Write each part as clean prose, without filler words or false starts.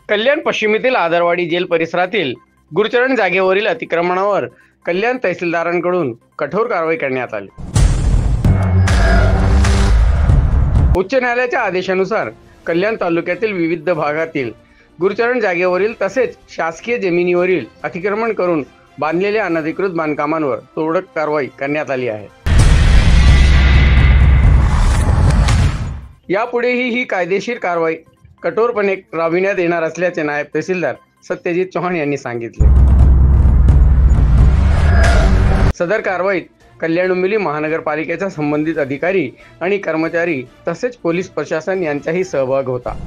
कल्याण पश्चिमेतील आदरवाडी gel परिसरातील गुरुचरण जागेवरील अतिक्रमणावर कल्याण तहसीलदारांकडून कठोर कारवाई करण्यात आली। उच्च न्यायालयाच्या आदेशानुसार कल्याण तालुक्यातील विविध भागातील गुरुचरण जागेवरील तसेच शासकीय जमिनीवरील अतिक्रमण करून बांधलेल्या अनधिकृत बांधकामांवर तोडक कारवाई करण्यात आली आहे। यापुढेही ही कायदेशीर कारवाई कठोरपणे राबविण्यात येणार असल्याचे नायब तहसीलदार सत्यजित चौहान यांनी सांगितले। सदर कारवाईत कल्याण डोंबिवली महानगरपालिकेचा संबंधित अधिकारी आणि कर्मचारी तसेच पोलीस प्रशासन यांचाही सहभाग होता।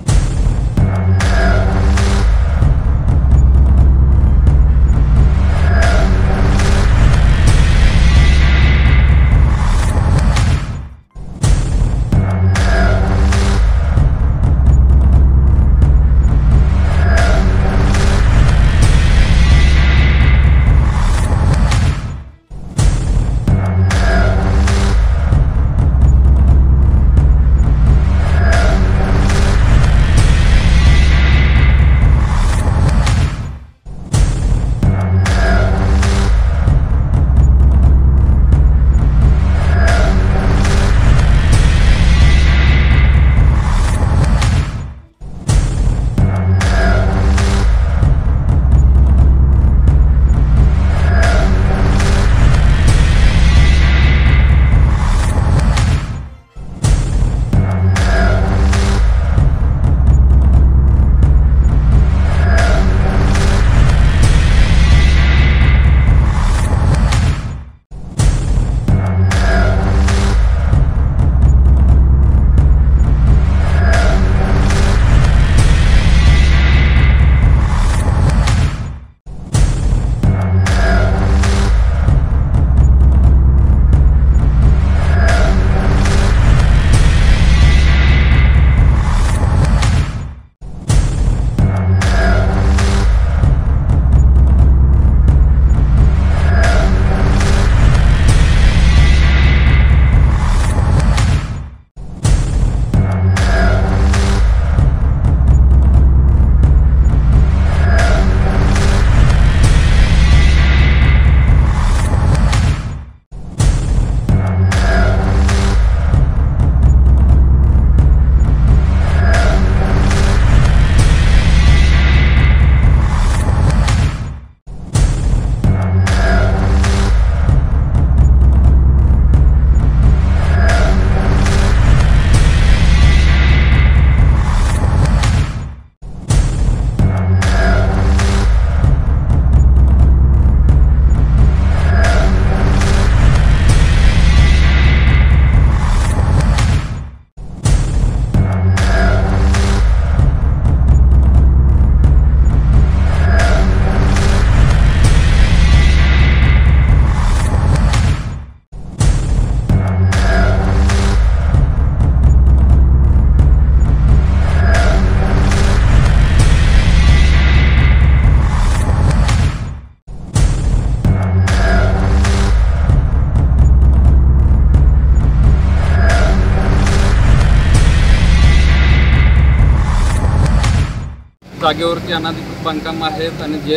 जागेवरती अनधिकृत बांधकाम आहेत आणि जे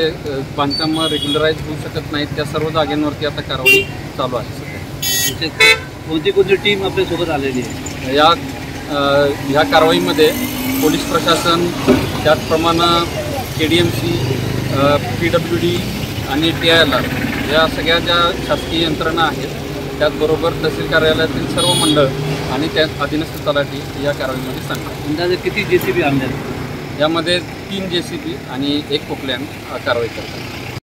बांधकाम रेग्युलराइज होऊ शकत नाहीत त्या सर्व जागांवरती आता कारवाई चालू आहे। सध्या कोणती टीम आपल्यासोबत आलेली आहे? ह्या कारवाईमध्ये पोलीस प्रशासन, त्याचप्रमाणे KDMC, PWD आणि TILR या सगळ्या ज्या शासकीय यंत्रणा आहेत त्याचबरोबर तहसील कार्यालयातील सर्व मंडळ आणि त्या अधीनस्थ तलाठी या कारवाईमध्ये सांगतात। अंदाजे किती JCB आणले? यामध्ये 3 JCB आणि 1 पोकलॅन कारवाई करतात।